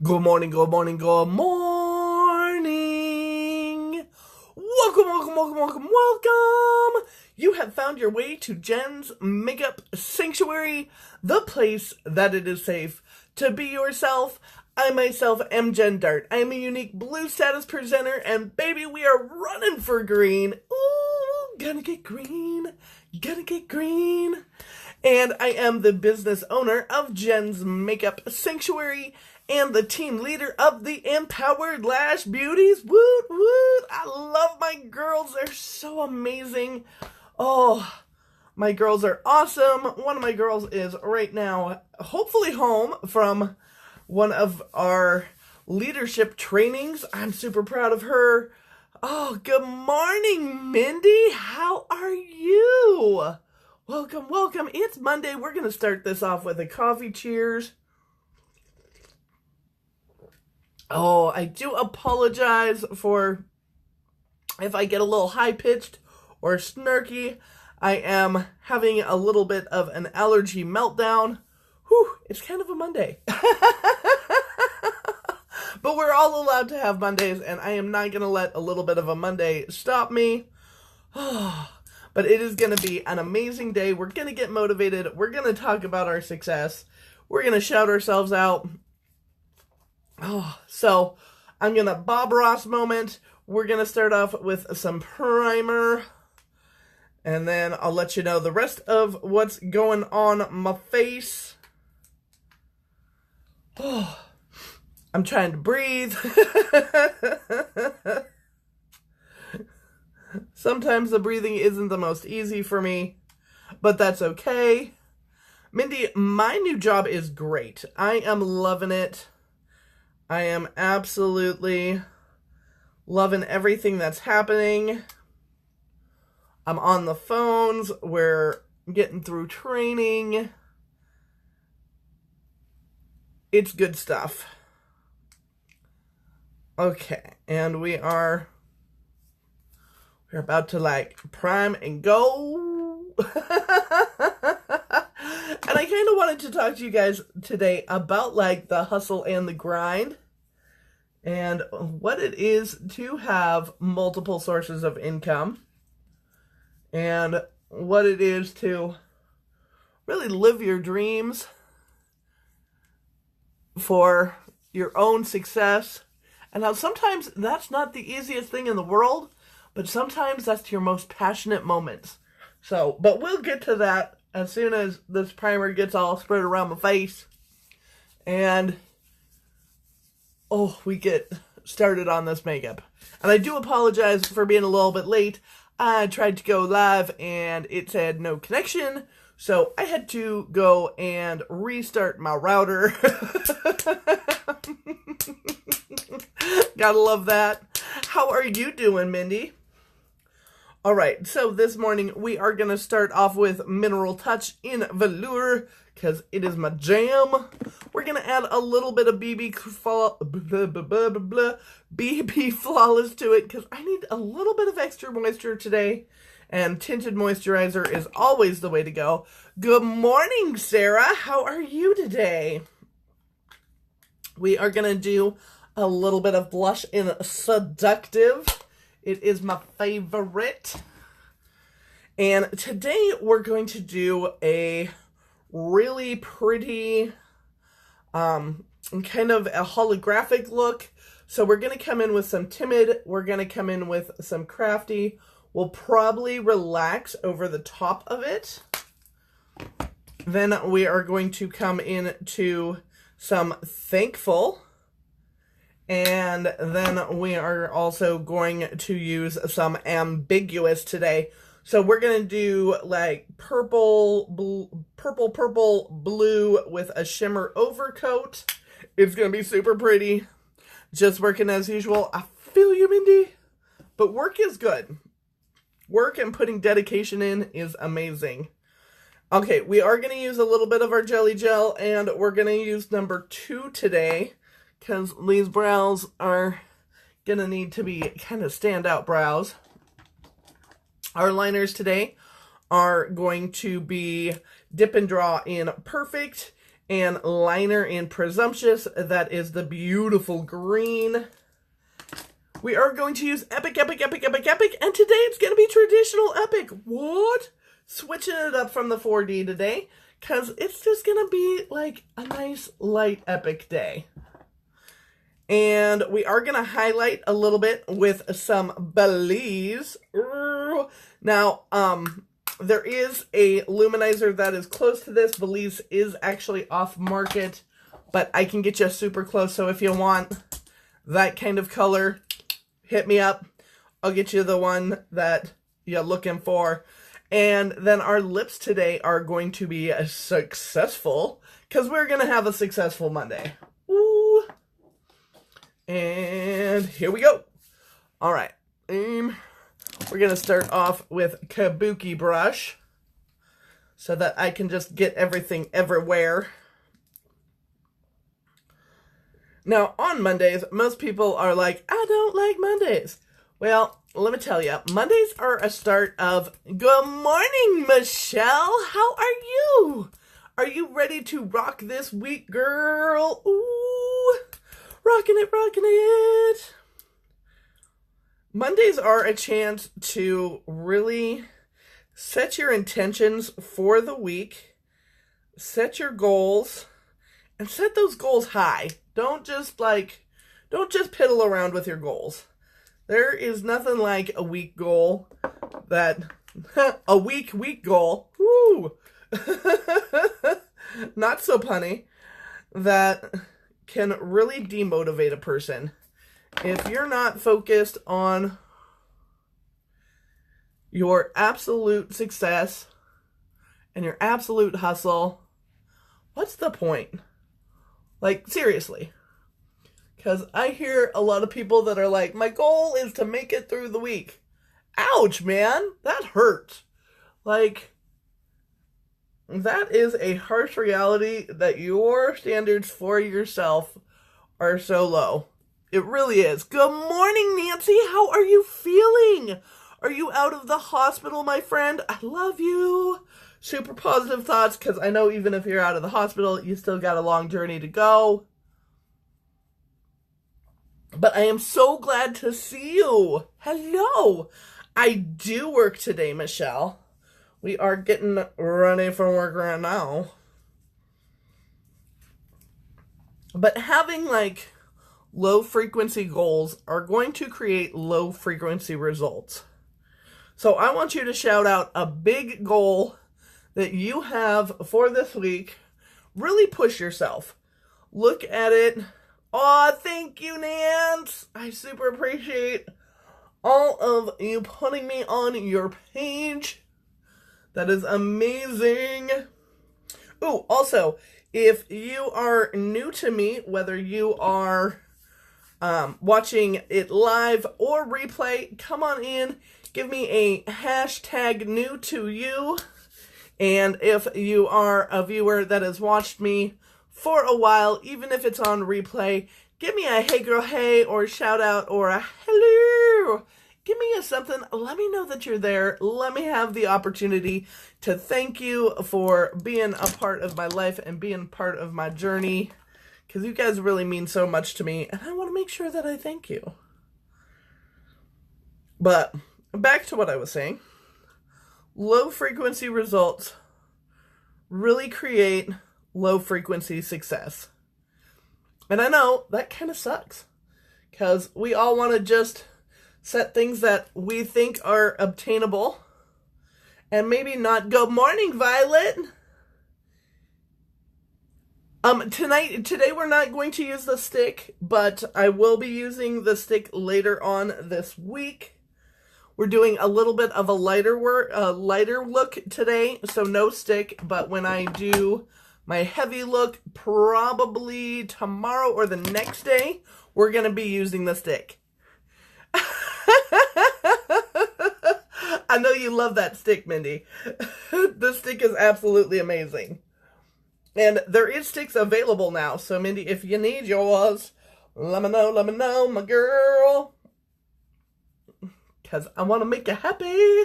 Good morning, good morning, good morning. Welcome. You have found your way to Jen's Makeup Sanctuary, the place that it is safe to be yourself. I myself am Jen Dart. I am a unique blue status presenter, and baby, we are running for green. Ooh, gonna get green. And I am the business owner of Jen's Makeup Sanctuary and the team leader of the Empowered Lash Beauties. Woot woot! I love my girls. They're so amazing. Oh, my girls are awesome. One of my girls is right now hopefully home from one of our leadership trainings. I'm super proud of her. Oh, good morning, Mindy. How are you? Welcome. It's Monday. We're going to start this off with a coffee cheers. Oh, I do apologize for if I get a little high-pitched or snarky. I am having a little bit of an allergy meltdown. Whew, it's kind of a Monday. But we're all allowed to have Mondays, and I am not going to let a little bit of a Monday stop me. But it is going to be an amazing day. We're going to get motivated. We're going to talk about our success. We're going to shout ourselves out. So I'm going to Bob Ross moment. We're going to start off with some primer. And then I'll let you know the rest of what's going on my face. I'm trying to breathe. Sometimes the breathing isn't the most easy for me, but that's okay. Mindy, my new job is great. I am loving it. I am absolutely loving everything that's happening. I'm on the phones. We're getting through training. It's good stuff. Okay, and we're about to prime and go. And I kind of wanted to talk to you guys today about the hustle and the grind and what it is to have multiple sources of income and what it is to really live your dreams for your own success, and how sometimes that's not the easiest thing in the world, but sometimes that's your most passionate moments. But we'll get to that as soon as this primer gets all spread around my face. And, we get started on this makeup. And I do apologize for being a little bit late. I tried to go live and it said no connection. So I had to go and restart my router. Gotta love that. How are you doing, Mindy? All right, so this morning we are going to start off with Mineral Touch in Velour because it is my jam. We're going to add a little bit of BB Flawless to it because I need a little bit of extra moisture today, and tinted moisturizer is always the way to go. Good morning, Sarah. How are you today? We are going to do a little bit of blush in Seductive. It is my favorite. And today we're going to do a really pretty, kind of a holographic look. So we're going to come in with some Timid. We're going to come in with some Crafty. We'll probably relax over the top of it. Then we are going to come into some Thankful. And then we are also going to use some Ambiguous today. So we're going to do purple blue with a shimmer overcoat. It's going to be super pretty. Just working as usual. I feel you, Mindy. But work is good. Work and putting dedication in is amazing. Okay, we are going to use a little bit of our Jelly Gel, and we're going to use number 2 today. Because these brows are going to need to be kind of standout brows. Our liners today are going to be Dip and Draw in Perfect and liner in Presumptuous. That is the beautiful green. We are going to use Epic, Epic, Epic, Epic, Epic, and today it's going to be traditional Epic. What? Switching it up from the 4D today, because it's just going to be like a nice light Epic day. And we are going to highlight a little bit with some Belize. Now, there is a luminizer that is close to this. Belize is actually off market, but I can get you super close. So if you want that kind of color, hit me up. I'll get you the one that you're looking for. And then our lips today are going to be successful, because we're going to have a successful Monday. Ooh. And here we go. All right. We're going to start off with Kabuki brush so that I can just get everything everywhere. Now, on Mondays, most people are like, I don't like Mondays. Well, let me tell you, Mondays are a start of, good morning, Michelle. How are you? Are you ready to rock this week, girl? Ooh, rocking it, rocking it. Mondays are a chance to really set your intentions for the week, set your goals, and set those goals high. Don't just piddle around with your goals. There is nothing like a week goal a week goal. Woo! Not so punny. That can really demotivate a person. If you're not focused on your absolute success and your absolute hustle, what's the point? Like, seriously. Because I hear a lot of people that are like, my goal is to make it through the week. Ouch, man. That hurts. Like, that is a harsh reality that your standards for yourself are so low. It really is. Good morning, Nancy. How are you feeling? Are you out of the hospital, my friend? I love you. Super positive thoughts, because I know even if you're out of the hospital, you still got a long journey to go. But I am so glad to see you. Hello. I do work today, Michelle. We are getting ready for work right now. But having like low frequency goals are going to create low frequency results. So I want you to shout out a big goal that you have for this week. Really push yourself. Look at it. Oh, thank you, Nance. I super appreciate all of you putting me on your page. That is amazing. Oh, also, if you are new to me, whether you are watching it live or replay, come on in. Give me a hashtag new to you. And if you are a viewer that has watched me for a while, even if it's on replay, give me a hey girl hey or shout out or a hello. Give me a something. Let me know that you're there. Let me have the opportunity to thank you for being a part of my life and being part of my journey, because you guys really mean so much to me, and I want to make sure that I thank you. But back to what I was saying. Low frequency results really create low frequency success. And I know that kind of sucks, because we all want to just set things that we think are obtainable and maybe not. Good morning, Violet. Today we're not going to use the stick, but I will be using the stick later on this week. We're doing a little bit of a lighter look today, so no stick, but when I do my heavy look, probably tomorrow or the next day, we're going to be using the stick. I know you love that stick, Mindy. The stick is absolutely amazing. And there is sticks available now, so Mindy, if you need yours, let me know, my girl. Because I want to make you happy.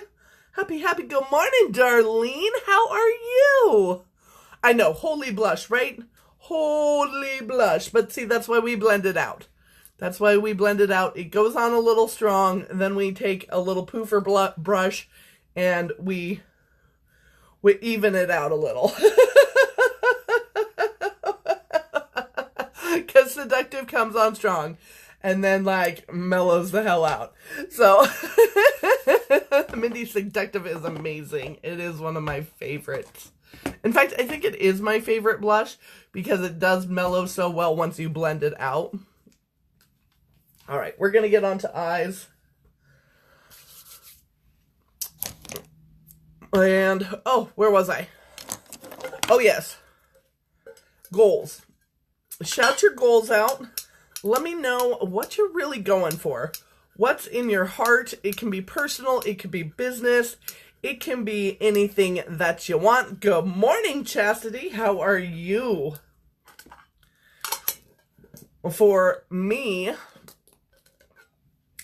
Happy. Good morning, Darlene. How are you? I know, holy blush, right? Holy blush. But see, that's why we blend it out. That's why we blend it out. It goes on a little strong. And then we take a little poofer brush and we even it out a little. Because seductive comes on strong and then like mellows the hell out. So Mindy Seductive is amazing. It is one of my favorites. In fact, I think it is my favorite blush because it does mellow so well once you blend it out. All right, we're going to get on to eyes. And, oh, where was I? Oh, yes. Goals. Shout your goals out. Let me know what you're really going for. What's in your heart. It can be personal. It can be business. It can be anything that you want. Good morning, Chastity. How are you? For me,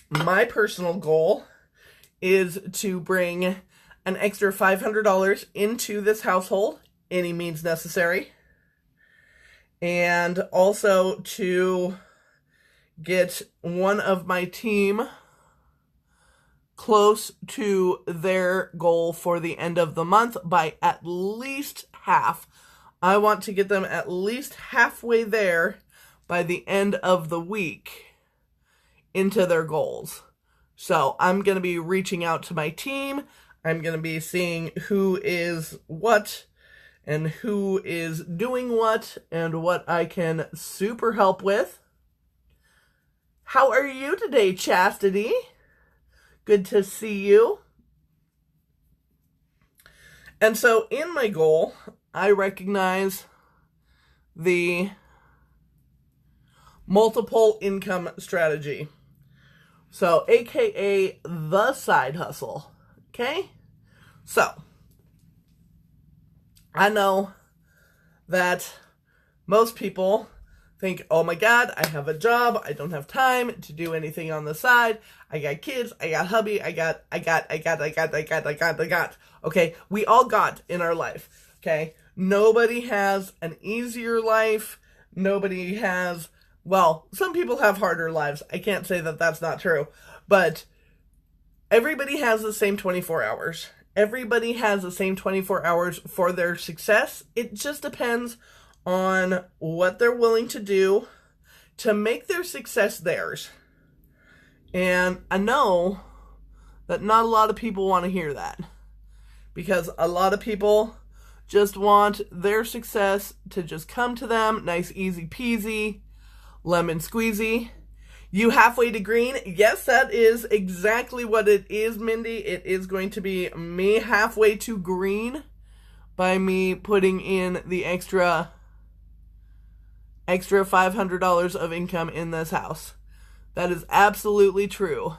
my personal goal is to bring an extra $500 into this household, any means necessary. And also to get one of my team close to their goal for the end of the month by at least half. I want to get them at least halfway there by the end of the week into their goals. So I'm going to be reaching out to my team. I'm going to be seeing who is what and who is doing what and what I can super help with. How are you today, Chastity? Good to see you. And so in my goal, I recognize the multiple income strategy. So, AKA the side hustle. Okay? So, I know that most people think, oh my God, I have a job. I don't have time to do anything on the side. I got kids. I got hubby. I got. Okay? We all got in our life. Okay? Nobody has an easier life. Nobody has, well, some people have harder lives. I can't say that that's not true. But everybody has the same 24 hours. Everybody has the same 24 hours for their success. It just depends on what they're willing to do to make their success theirs. And I know that not a lot of people want to hear that, because a lot of people just want their success to just come to them, nice, easy peasy, lemon squeezy. You halfway to green? Yes, that is exactly what it is, Mindy. It is going to be me halfway to green by me putting in the extra $500 of income in this house. That is absolutely true.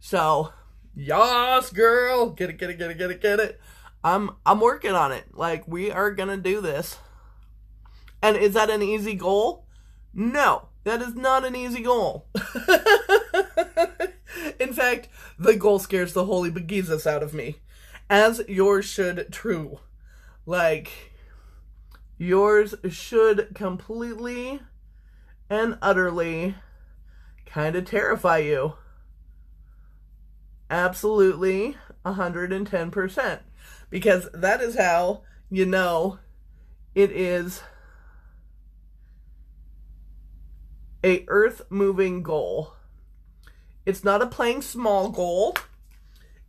So, yas, girl. Get it. I'm working on it. Like, we are gonna do this. And is that an easy goal? No, that is not an easy goal. In fact, the goal scares the holy bejesus out of me. As yours should too. Like, yours should completely and utterly kind of terrify you. Absolutely, 110%. Because that is how you know it is a earth-moving goal. It's not a playing small goal.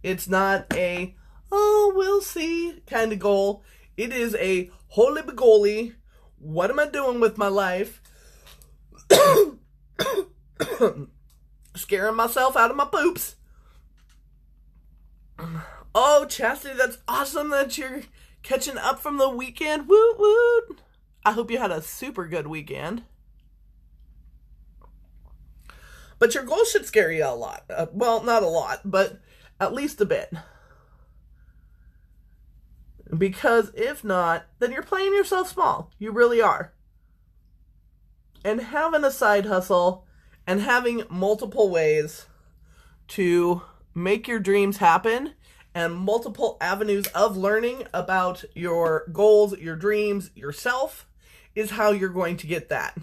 It's not a, oh, we'll see kind of goal. It is a holy begoli, what am I doing with my life? Scaring myself out of my poops. Oh, Chastity, that's awesome that you're catching up from the weekend. Woot woot. I hope you had a super good weekend. But your goals should scare you a lot. Well, not a lot, but at least a bit. Because if not, then you're playing yourself small. You really are. And having a side hustle and having multiple ways to make your dreams happen and multiple avenues of learning about your goals, your dreams, yourself is how you're going to get that.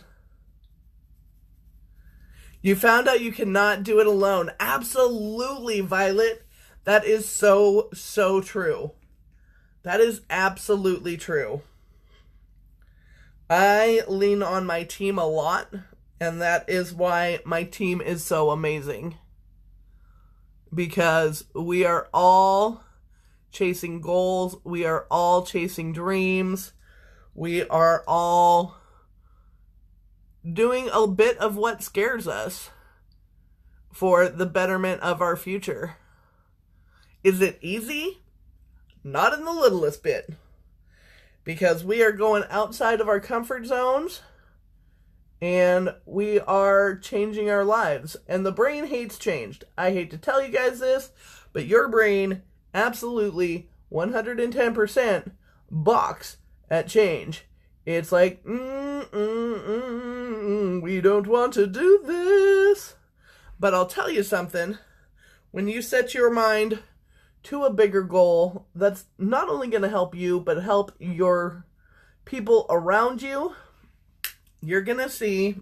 You found out you cannot do it alone. Absolutely, Violet. That is so, so true. That is absolutely true. I lean on my team a lot, and that is why my team is so amazing. Because we are all chasing goals. We are all chasing dreams. We are all doing a bit of what scares us for the betterment of our future. Is it easy? Not in the littlest bit. Because we are going outside of our comfort zones and we are changing our lives. And the brain hates change. I hate to tell you guys this, but your brain absolutely 110% balks at change. It's like, we don't want to do this. But I'll tell you something. When you set your mind to a bigger goal, that's not only going to help you, but help your people around you, you're going to see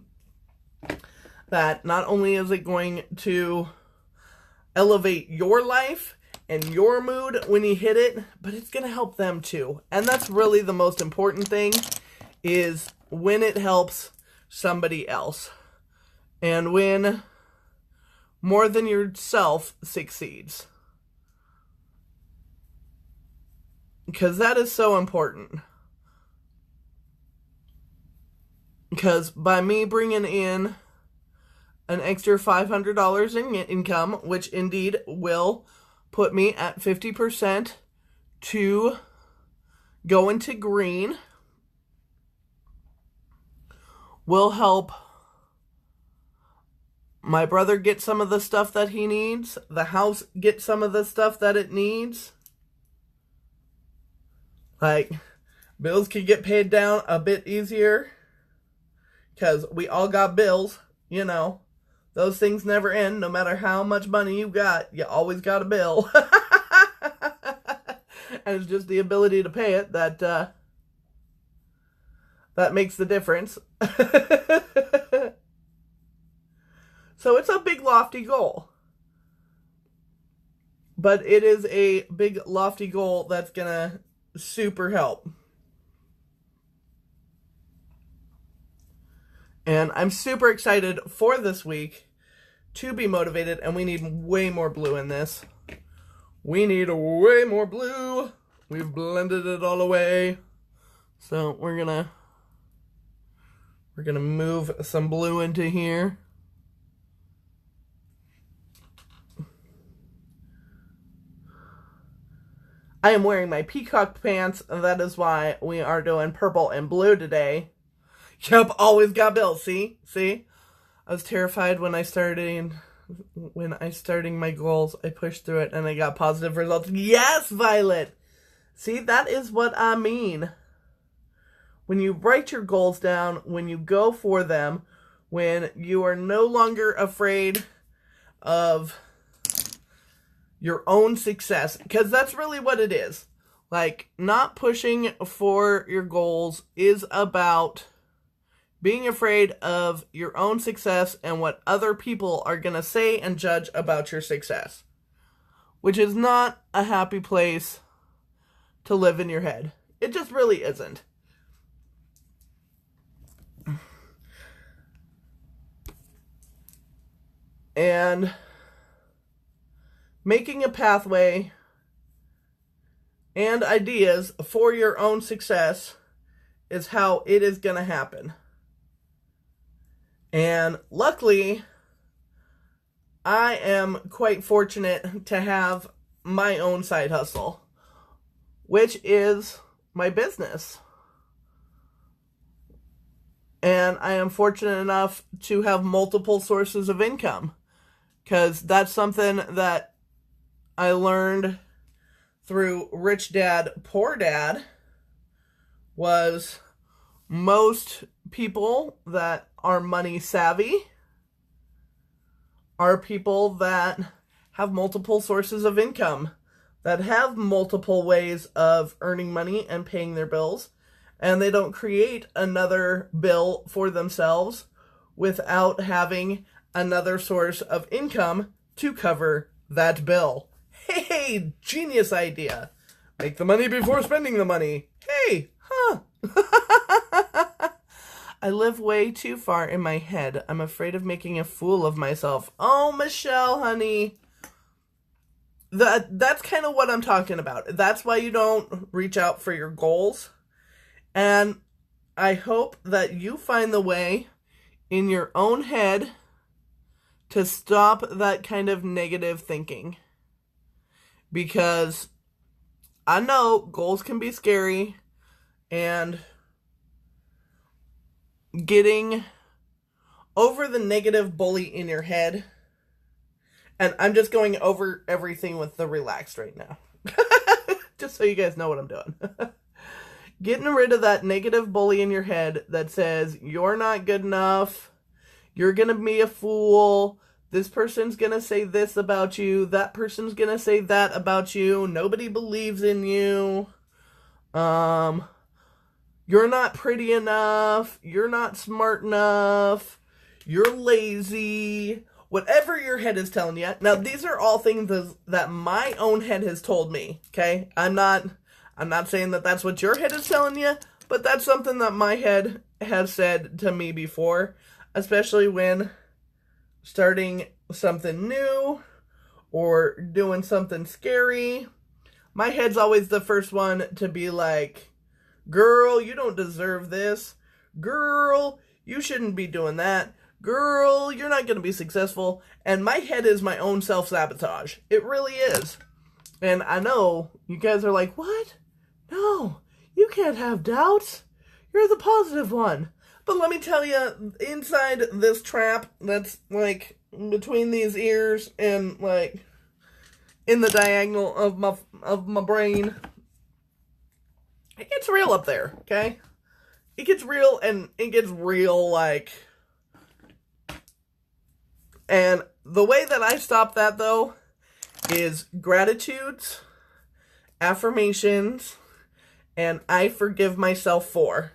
that not only is it going to elevate your life and your mood when you hit it, but it's going to help them too. And that's really the most important thing, is when it helps somebody else. And when more than yourself succeeds. Because that is so important. Because by me bringing in an extra $500 in income, which indeed will put me at 50% to go into green, will help my brother get some of the stuff that he needs, the house get some of the stuff that it needs. Like, bills can get paid down a bit easier, because we all got bills, you know. Those things never end. No matter how much money you got, you always got a bill. And it's just the ability to pay it that makes the difference. So it's a big, lofty goal. But it is a big, lofty goal that's going to super help. And I'm super excited for this week to be motivated, and we need way more blue in this. We need way more blue. We've blended it all away. So we're gonna move some blue into here. I am wearing my peacock pants, and that is why we are doing purple and blue today. Yep, always got bills. See? I was terrified when I started my goals. I pushed through it and I got positive results. Yes, Violet. See, that is what I mean. When you write your goals down, when you go for them, when you are no longer afraid of your own success, because that's really what it is. Like, not pushing for your goals is about being afraid of your own success and what other people are going to say and judge about your success, which is not a happy place to live in your head. It just really isn't. And making a pathway and ideas for your own success is how it is going to happen. And luckily, I am quite fortunate to have my own side hustle, which is my business. And I am fortunate enough to have multiple sources of income, because that's something that I learned through Rich Dad, Poor Dad, was most people that are money savvy are people that have multiple sources of income that have multiple ways of earning money and paying their bills, and they don't create another bill for themselves without having another source of income to cover that bill. Hey, genius idea. Make the money before spending the money. Hey, huh? I live way too far in my head. I'm afraid of making a fool of myself. Oh, Michelle, honey. That's kind of what I'm talking about. That's why you don't reach out for your goals. And I hope that you find the way in your own head to stop that kind of negative thinking. Because I know goals can be scary, and getting over the negative bully in your head, and I'm just going over everything with the relaxed right now. Just so you guys know what I'm doing. Getting rid of that negative bully in your head that says, you're not good enough, you're going to be a fool, this person's going to say this about you, that person's going to say that about you, nobody believes in you, you're not pretty enough, you're not smart enough, you're lazy, whatever your head is telling you. Now, these are all things that my own head has told me, okay? I'm not saying that that's what your head is telling you, but that's something that my head has said to me before, especially when starting something new or doing something scary. My head's always the first one to be like, girl, you don't deserve this. Girl, you shouldn't be doing that. Girl, you're not going to be successful. And my head is my own self-sabotage. It really is. And I know you guys are like, what? No, you can't have doubts. You're the positive one. But let me tell you, inside this trap that's like between these ears and like in the diagonal of my brain, it gets real up there, okay? It gets real, and it gets real, like... And the way that I stop that, though, is gratitudes, affirmations, and I forgive myself for.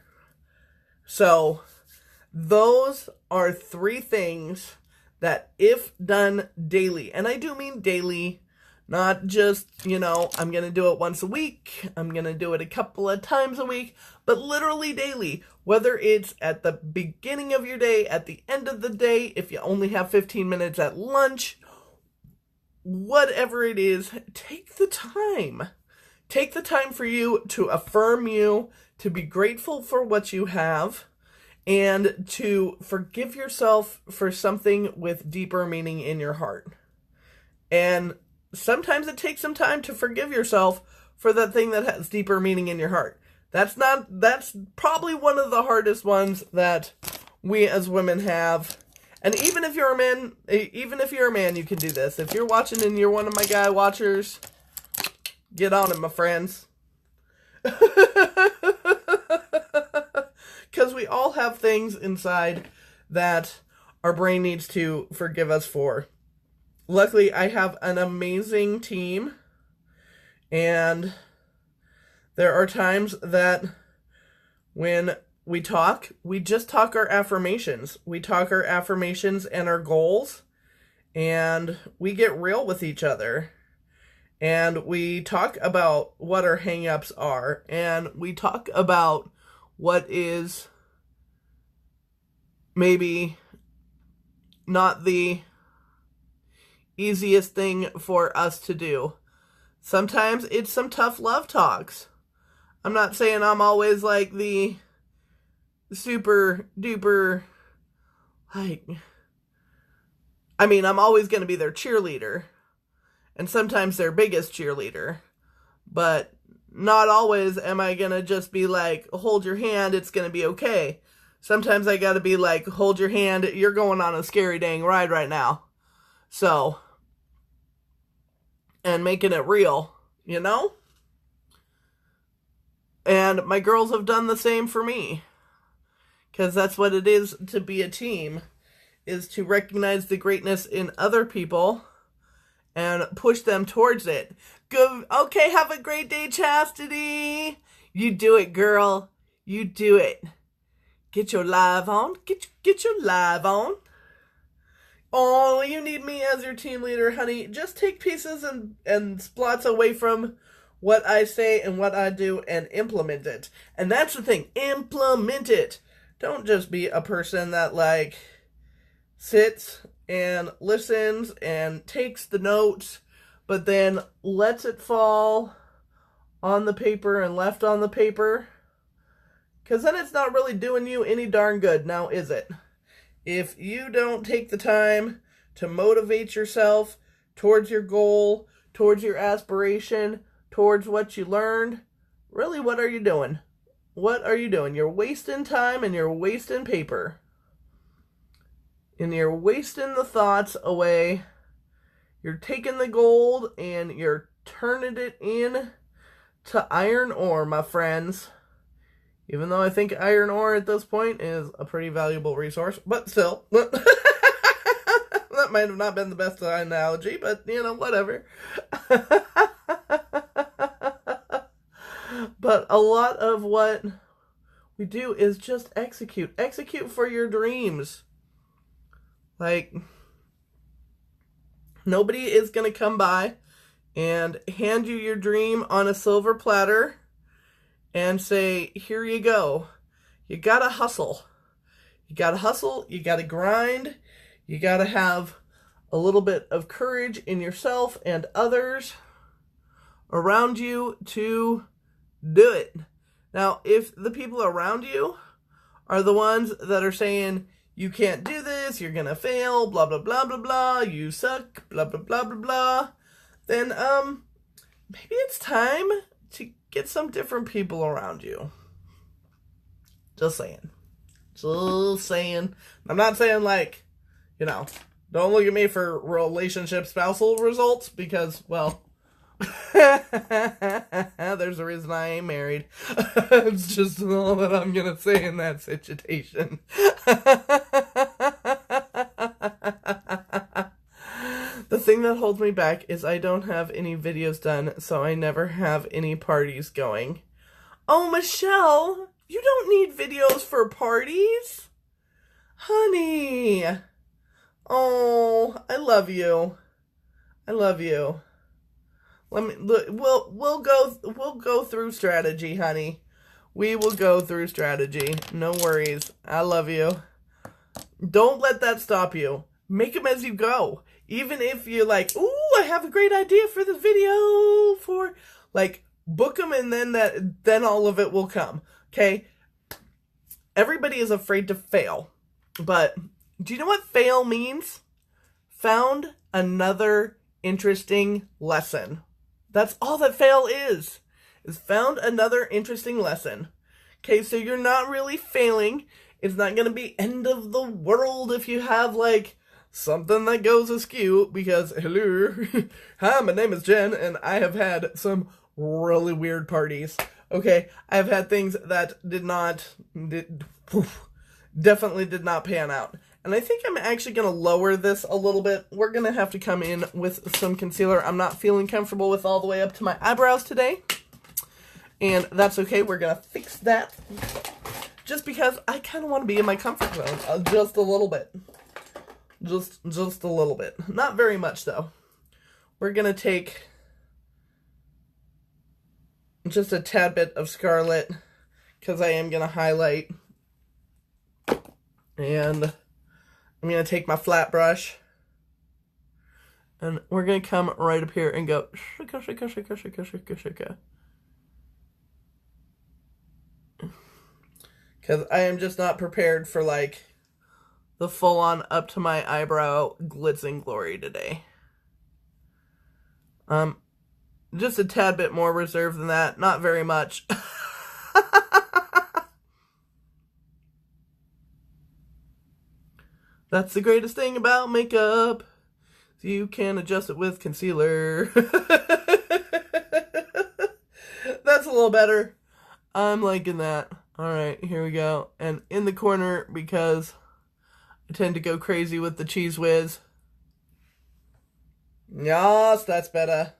So, those are 3 things that, if done daily, and I do mean daily, not just, I'm going to do it once a week, I'm going to do it a couple of times a week, but literally daily. Whether it's at the beginning of your day, at the end of the day, if you only have 15 minutes at lunch, whatever it is, take the time. Take the time for you to affirm you, to be grateful for what you have, and to forgive yourself for something with deeper meaning in your heart. And sometimes it takes some time to forgive yourself for that thing that has deeper meaning in your heart. That's probably one of the hardest ones that we as women have. And even if you're a man, you can do this. If you're watching and you're one of my guy watchers, get on it, my friends. Because we all have things inside that our brain needs to forgive us for. Luckily, I have an amazing team, and there are times that when we talk, we just talk our affirmations. We talk our affirmations and our goals, and we get real with each other. And we talk about what our hang-ups are, and we talk about what is maybe not the easiest thing for us to do. Sometimes it's some tough love talks. I'm not saying I'm always like the super duper, I'm always going to be their cheerleader, and sometimes their biggest cheerleader, but not always am I going to just be like, hold your hand, it's going to be okay. Sometimes I got to be like, hold your hand, you're going on a scary dang ride right now. So, and making it real, And my girls have done the same for me. Because that's what it is to be a team, is to recognize the greatness in other people and push them towards it. Go, okay, have a great day, Chastity. You do it, girl. You do it. Get your live on. Get your live on. Oh, you need me as your team leader, honey. Just take pieces and splots away from what I say and what I do and implement it. And that's the thing. Implement it. Don't just be a person that, like, sits and listens and takes the notes, but then lets it fall on the paper and left on the paper. Because then it's not really doing you any darn good, now is it? If you don't take the time to motivate yourself towards your goal, towards your aspiration, towards what you learned, really, what are you doing? What are you doing? You're wasting time and you're wasting paper. And you're wasting the thoughts away. You're taking the gold and you're turning it in to iron ore, my friends. Even though I think iron ore at this point is a pretty valuable resource. But still. That might have not been the best analogy, but, you know, whatever. But a lot of what we do is just execute. Execute for your dreams. Like, nobody is going to come by and hand you your dream on a silver platter and say, here you go. You gotta hustle. You gotta hustle, you gotta grind, you gotta have a little bit of courage in yourself and others around you to do it. Now, if the people around you are the ones that are saying, you can't do this, you're gonna fail, blah, blah, blah, blah, blah, you suck, blah, blah, blah, blah, blah, then, maybe it's time to get some different people around you. Just saying. Just saying. I'm not saying, like, you know, don't look at me for relationship spousal results because, well, there's a reason I ain't married. It's just all that I'm going to say in that situation. The thing that holds me back is I don't have any videos done, so I never have any parties going. Oh, Michelle, you don't need videos for parties. Honey. Oh, I love you. I love you. We'll go through strategy, honey. We will go through strategy. No worries. I love you. Don't let that stop you. Make them as you go. Even if you're like, ooh, I have a great idea for this video for, like, book them and then all of it will come. Okay? Everybody is afraid to fail. But do you know what fail means? Found another interesting lesson. That's all that fail is found another interesting lesson. Okay, so you're not really failing. It's not going to be end of the world if you have, like, something that goes askew, because, hello, hi, my name is Jen, and I have had some really weird parties, okay? I've had things that definitely did not pan out, and I think I'm actually going to lower this a little bit. We're going to have to come in with some concealer. I'm not feeling comfortable with all the way up to my eyebrows today, and that's okay. We're going to fix that, just because I kind of want to be in my comfort zone, just a little bit. Just a little bit. Not very much, though. We're going to take just a tad bit of Scarlet, because I am going to highlight. And I'm going to take my flat brush. And we're going to come right up here and go shika, shika, shika, shika, shika, shika. Because I am just not prepared for, like, the full-on up to my eyebrow glitz and glory today. Just a tad bit more reserved than that. Not very much. That's the greatest thing about makeup. You can adjust it with concealer. That's a little better. I'm liking that. Alright, here we go. And in the corner, because I tend to go crazy with the Cheese Whiz. Yes, that's better.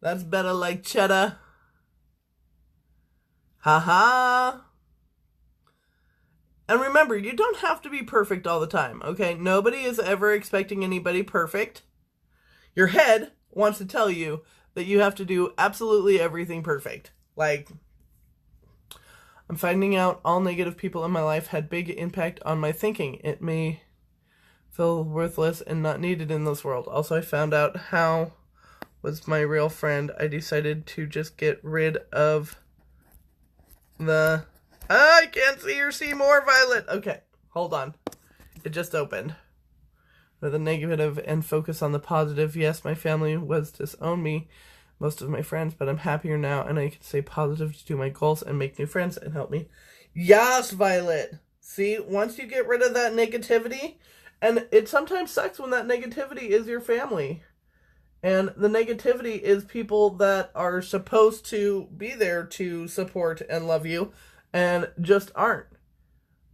That's better like cheddar. Haha. And remember, you don't have to be perfect all the time, okay? Nobody is ever expecting anybody perfect. Your head wants to tell you that you have to do absolutely everything perfect. Like, I'm finding out all negative people in my life had big impact on my thinking. It may feel worthless and not needed in this world. Also, I found out how was my real friend. I decided to just get rid of the... I can't see or see more, Violet. Okay, hold on. It just opened. For the negative and focus on the positive. Yes, my family was disown me, most of my friends, but I'm happier now, and I can stay positive to do my goals and make new friends and help me. Yes, Violet. See, once you get rid of that negativity, and it sometimes sucks when that negativity is your family. And the negativity is people that are supposed to be there to support and love you, and just aren't.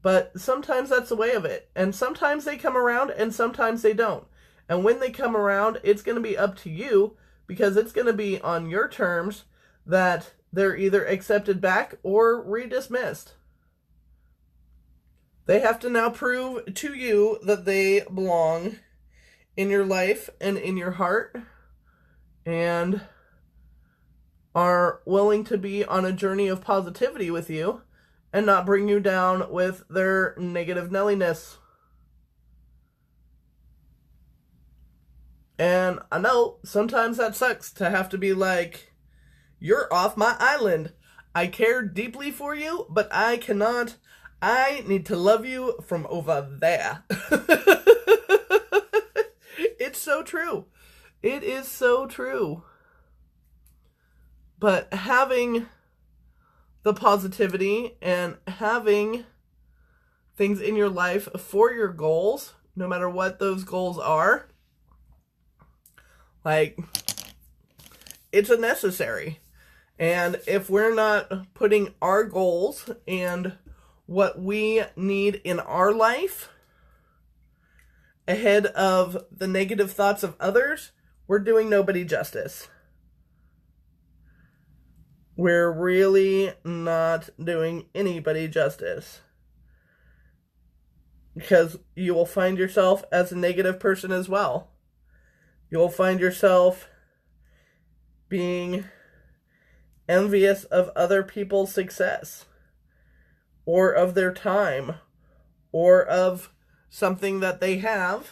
But sometimes that's the way of it. And sometimes they come around and sometimes they don't. And when they come around, it's going to be up to you, because it's going to be on your terms that they're either accepted back or redismissed. They have to now prove to you that they belong in your life and in your heart and are willing to be on a journey of positivity with you and not bring you down with their negative Nelliness. And I know sometimes that sucks to have to be like, you're off my island. I care deeply for you, but I cannot. I need to love you from over there. It's so true. It is so true. But having the positivity and having things in your life for your goals, no matter what those goals are, like, it's a necessary. And if we're not putting our goals and what we need in our life ahead of the negative thoughts of others, we're doing nobody justice. We're really not doing anybody justice. Because you will find yourself as a negative person as well. You'll find yourself being envious of other people's success, or of their time, or of something that they have,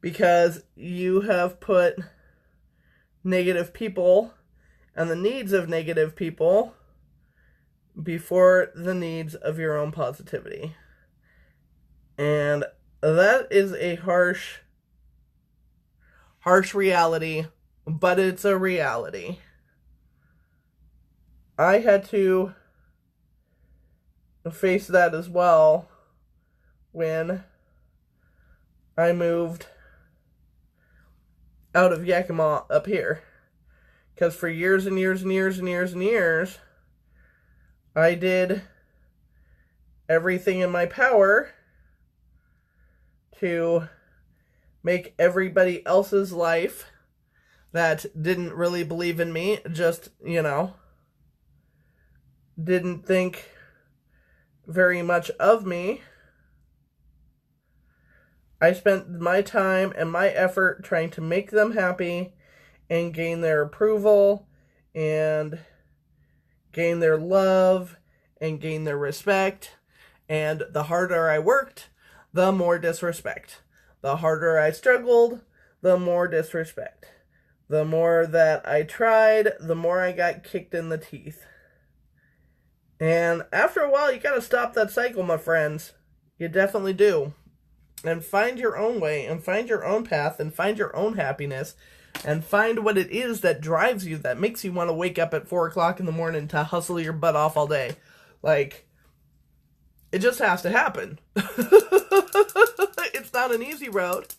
because you have put negative people and the needs of negative people before the needs of your own positivity. And that is a harsh reality, but it's a reality. I had to face that as well when I moved out of Yakima up here. Because for years and years and years and years and years, I did everything in my power to make everybody else's life that didn't really believe in me, just, didn't think very much of me. I spent my time and my effort trying to make them happy and gain their approval and gain their love and gain their respect. And the harder I worked, the more disrespect. The harder I struggled, the more disrespect. The more that I tried, the more I got kicked in the teeth. And after a while, you gotta stop that cycle, my friends. You definitely do. And find your own way, and find your own path, and find your own happiness, and find what it is that drives you, that makes you want to wake up at 4 o'clock in the morning to hustle your butt off all day. Like, it just has to happen. It's not an easy road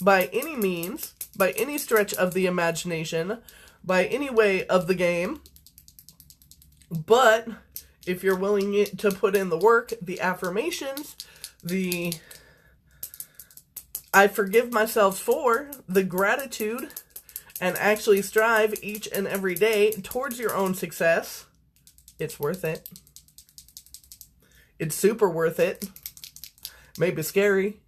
by any means, by any stretch of the imagination, by any way of the game. But if you're willing to put in the work, the affirmations, the I forgive myself for the gratitude and actually strive each and every day towards your own success, it's worth it. It's super worth it. Maybe scary.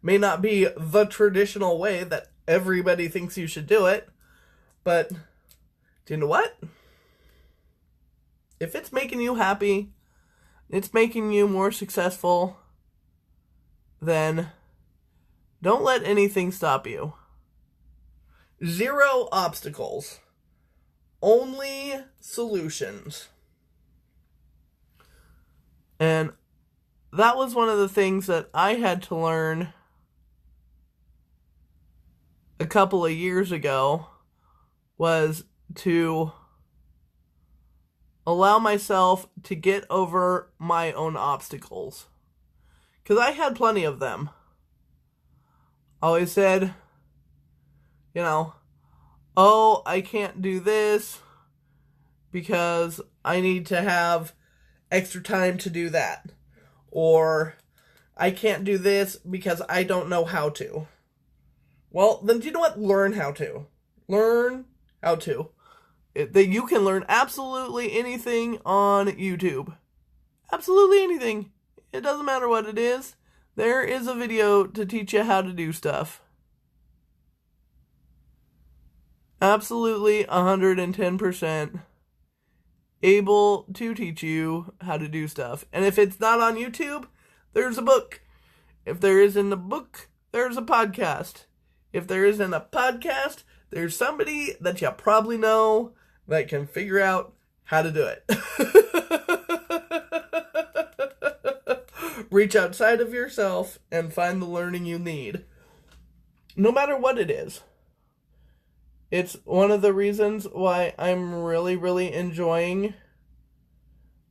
May not be the traditional way that everybody thinks you should do it, but do you know what? If it's making you happy, it's making you more successful, then don't let anything stop you. 0 obstacles. Only solutions. And that was one of the things that I had to learn a couple of years ago, was to allow myself to get over my own obstacles. Because I had plenty of them. Always said, oh, I can't do this because I need to have extra time to do that. Or I can't do this because I don't know how to. Well, then do you know what? Learn how to. Learn how to. You can learn absolutely anything on YouTube. Absolutely anything. It doesn't matter what it is. There is a video to teach you how to do stuff. Absolutely 110% able to teach you how to do stuff. And if it's not on YouTube, there's a book. If there isn't a book, there's a podcast. If there isn't a podcast, there's somebody that you probably know that can figure out how to do it. Reach outside of yourself and find the learning you need. No matter what it is. It's one of the reasons why I'm really, really enjoying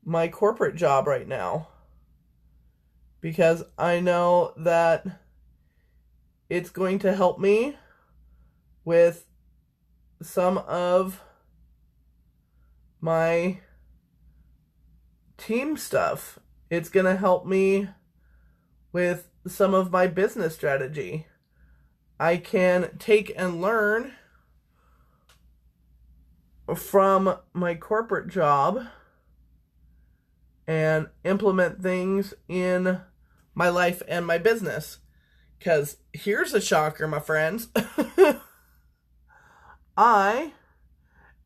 my corporate job right now. Because I know that it's going to help me with some of my team stuff. It's going to help me with some of my business strategy. I can take and learn from my corporate job and implement things in my life and my business. Because here's a shocker, my friends. I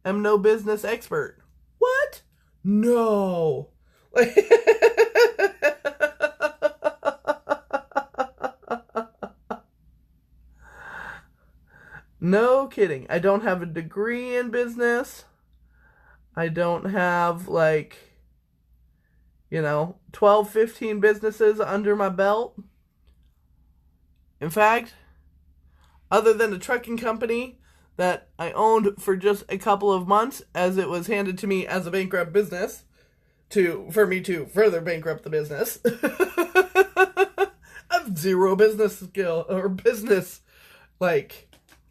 am no business expert. What? No. No kidding. I don't have a degree in business. I don't have 12, 15 businesses under my belt. In fact, other than a trucking company that I owned for just a couple of months as it was handed to me as a bankrupt business for me to further bankrupt the business. I have 0 business skill or business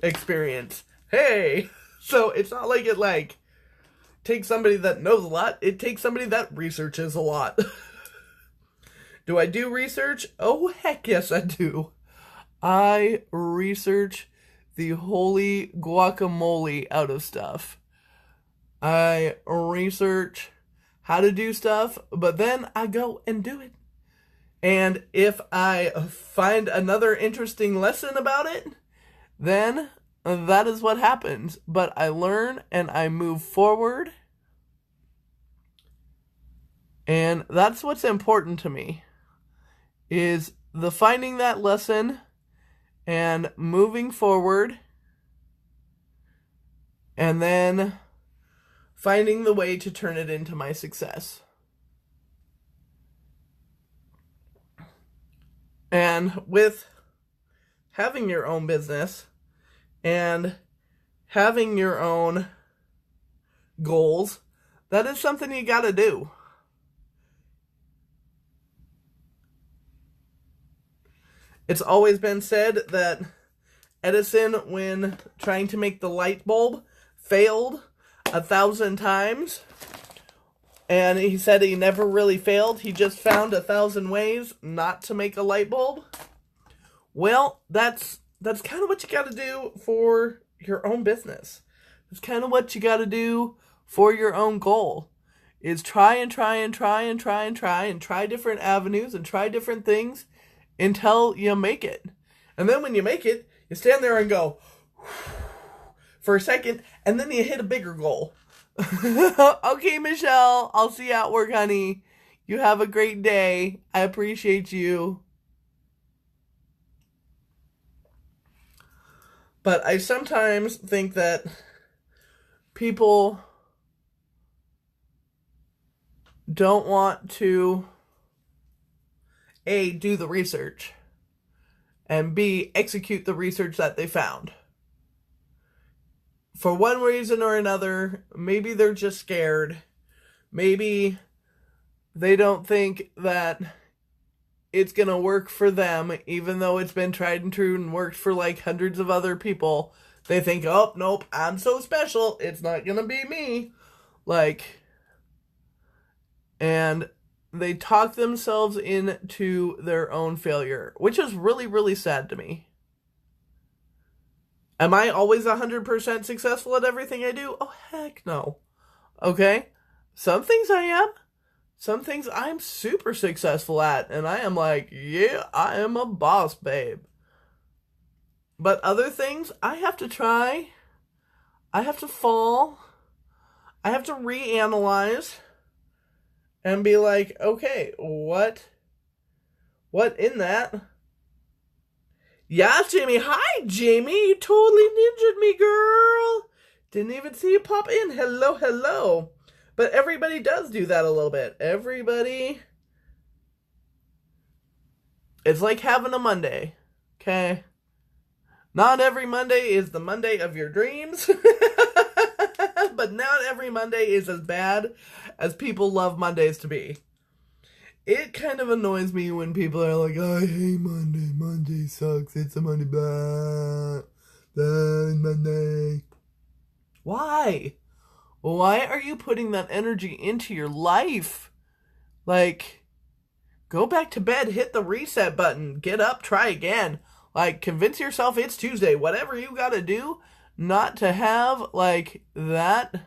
experience. Hey, so it's not like it takes somebody that knows a lot. It takes somebody that researches a lot. Do I do research? Oh, heck yes, I do. I research the holy guacamole out of stuff. I research how to do stuff, but then I go and do it. And if I find another interesting lesson about it, then that is what happens. But I learn and I move forward. And that's what's important to me, is the finding that lesson and moving forward, and then finding the way to turn it into my success. And with having your own business and having your own goals, that is something you gotta do. It's always been said that Edison, when trying to make the light bulb, failed 1,000 times. And he said he never really failed. He just found 1,000 ways not to make a light bulb. Well, that's kind of what you got to do for your own business. It's kind of what you got to do for your own goal. Is try and try and try and try and try and try different avenues and try different things until you make it. And then when you make it, you stand there and go for a second, and then you hit a bigger goal. Okay, Michelle, I'll see you at work, honey. You have a great day. I appreciate you. But I sometimes think that people don't want to A, do the research, and B, execute the research that they found. For one reason or another, maybe they're just scared. Maybe they don't think that it's going to work for them, even though it's been tried and true and worked for like hundreds of other people. They think, oh, nope, I'm so special, it's not going to be me. And they talk themselves into their own failure, which is really, really sad to me. Am I always 100% successful at everything I do? Oh, heck no. Okay? Some things I am. Some things I'm super successful at, and I am like, yeah, I am a boss, babe. But other things, I have to try. I have to fall. I have to reanalyze and be like, okay, what in that? Yeah, Jamie. Hi, Jamie. You totally ninja'd me, girl. Didn't even see you pop in. Hello, hello. But everybody does do that a little bit. Everybody. It's like having a Monday. Okay? Not every Monday is the Monday of your dreams. But not every Monday is as bad as people love Mondays to be. It kind of annoys me when people are like, I hate Monday. Monday sucks. It's a Monday. Blah. Monday. Why? Why are you putting that energy into your life? Like, go back to bed, hit the reset button, get up, try again. Like, convince yourself it's Tuesday. Whatever you gotta do not to have, like, that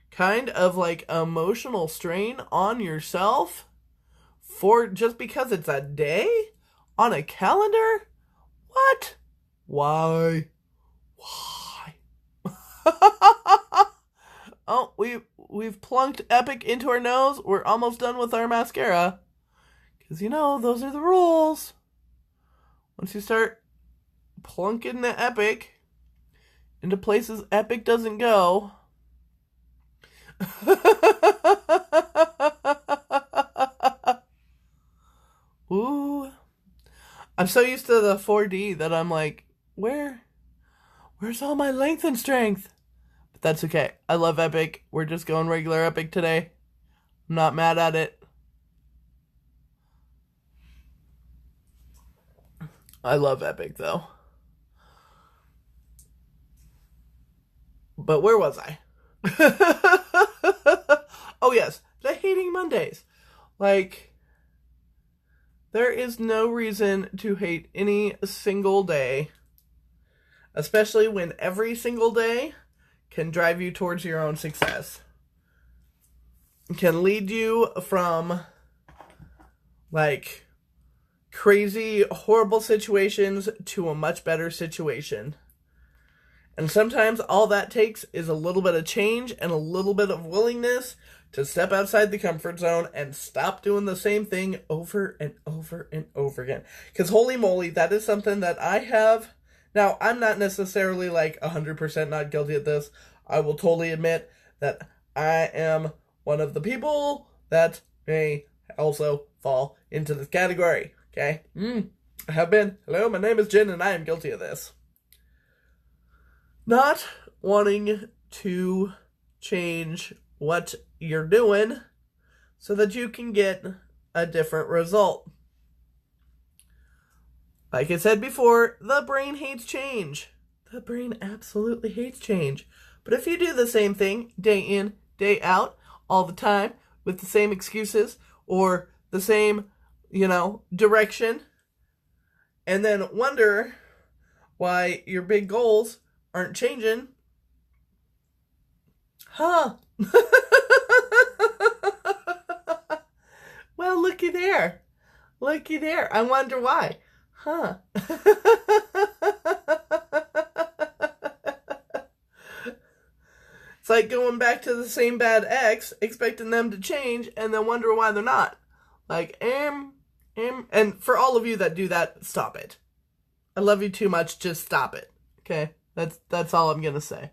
kind of, like, emotional strain on yourself for just because it's a day on a calendar? What? Why? Oh, we've plunked Epic into our nose. We're almost done with our mascara. Because, those are the rules. Once you start plunking the Epic into places Epic doesn't go. Ooh. I'm so used to the 4D that I'm like, where's all my length and strength? But that's okay. I love Epic. We're just going regular Epic today. I'm not mad at it. I love Epic, though. But where was I? Oh, yes. The hating Mondays. Like, there is no reason to hate any single day. Especially when every single day can drive you towards your own success. Can lead you from, like, crazy, horrible situations to a much better situation. And sometimes all that takes is a little bit of change and a little bit of willingness to step outside the comfort zone and stop doing the same thing over and over and over again. Because holy moly, that is something that I have. Now, I'm not necessarily like 100% not guilty at this. I will totally admit that I am one of the people that may also fall into this category. Okay? I have been. Hello, my name is Jen and I am guilty of this. Not wanting to change what you're doing so that you can get a different result. Like I said before, the brain hates change. The brain absolutely hates change. But if you do the same thing day in, day out, all the time, with the same excuses or the same, direction, and then wonder why your big goals aren't changing. Huh. Well, looky there. Looky there. I wonder why. Huh. It's like going back to the same bad ex, expecting them to change, and then wonder why they're not. Like, and for all of you that do that, stop it. I love you too much, just stop it. Okay? That's all I'm gonna say.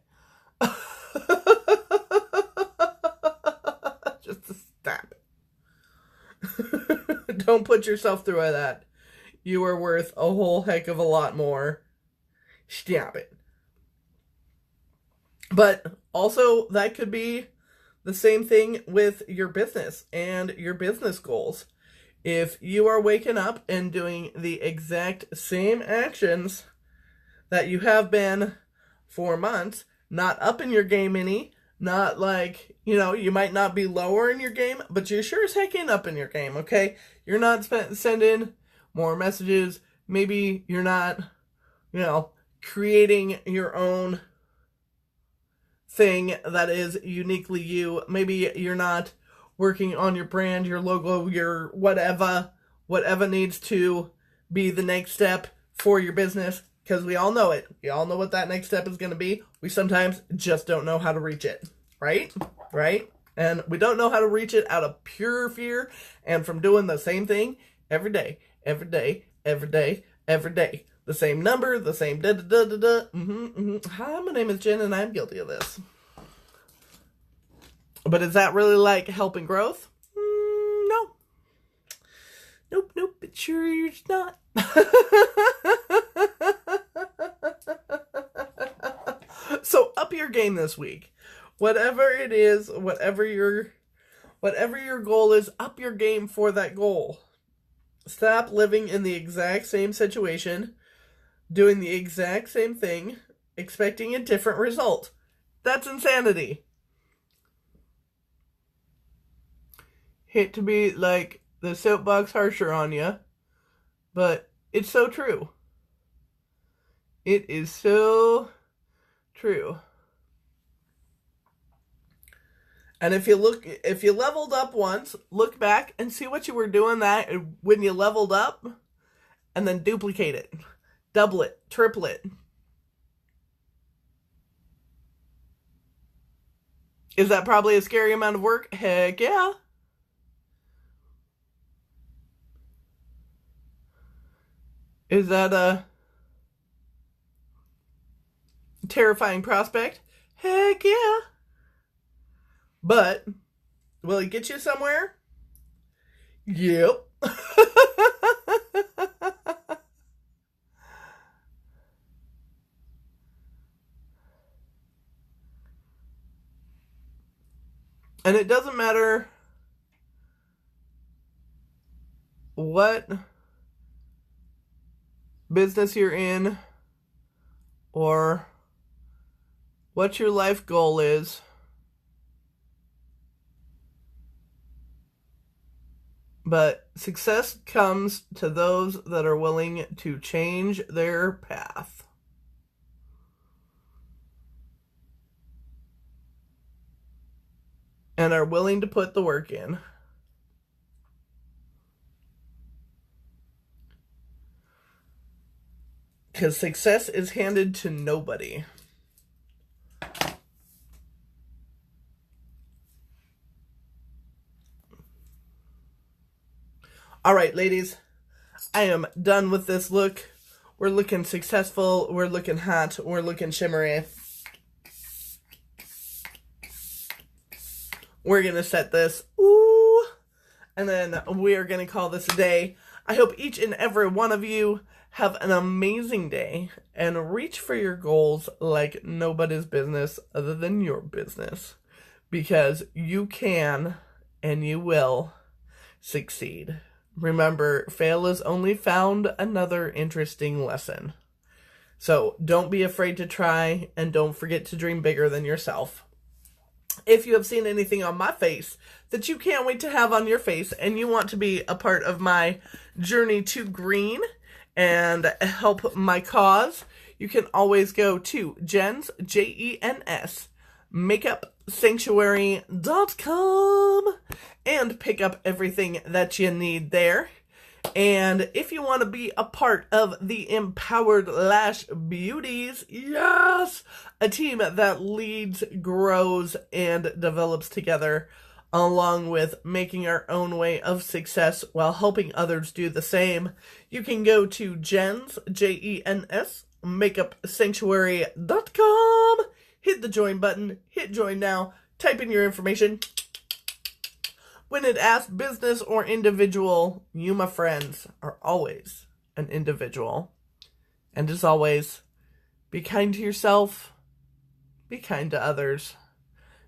Just to stop it. Don't put yourself through that. You are worth a whole heck of a lot more. Stop it. But also, that could be the same thing with your business and your business goals. If you are waking up and doing the exact same actions that you have been for months, not upping your game any, not like, you might not be lower in your game, but you sure as heck ain't up in your game, okay? You're not sending more messages. Maybe you're not, creating your own thing that is uniquely you. Maybe you're not working on your brand, your logo, your whatever needs to be the next step for your business, because we all know it. We all know what that next step is going to be. We sometimes just don't know how to reach it, right? And we don't know how to reach it out of pure fear and from doing the same thing every day. The same number, the same da-da-da-da-da. Hi, my name is Jen, and I'm guilty of this. But is that really like helping growth? No. Nope, it sure is not. So up your game this week. Whatever it is, whatever your goal is, up your game for that goal. Stop living in the exact same situation, doing the exact same thing, expecting a different result. That's insanity. Hate to be like the soapbox harsher on you, but it's so true. It is so true. And if you leveled up once, look back and see what you were doing that when you leveled up, and then duplicate it, double it, triple it. Is that probably a scary amount of work? Heck yeah. Is that a terrifying prospect? Heck yeah. But will it get you somewhere? Yep. And it doesn't matter what business you're in or what your life goal is. But success comes to those that are willing to change their path. And are willing to put the work in. Because success is handed to nobody. All right, ladies, I am done with this look. We're looking successful. We're looking hot. We're looking shimmery. We're going to set this. Ooh. And then we are going to call this a day. I hope each and every one of you have an amazing day and reach for your goals like nobody's business other than your business. Because you can and you will succeed. Remember, fail is only found another interesting lesson. So don't be afraid to try, and don't forget to dream bigger than yourself. If you have seen anything on my face that you can't wait to have on your face and you want to be a part of my journey to green and help my cause, you can always go to Jens, Jens, makeupsanctuary.com and pick up everything that you need there. And if you want to be a part of the Empowered Lash Beauties, yes, a team that leads, grows, and develops together, along with making our own way of success while helping others do the same, you can go to Jens, Jens, makeupsanctuary.com, hit the join button, hit join now, type in your information. When it asks business or individual, you, my friends, are always an individual. And as always, be kind to yourself, be kind to others.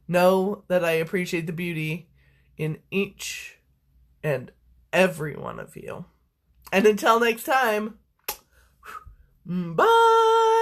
Know that I appreciate the beauty in each and every one of you. And until next time, bye!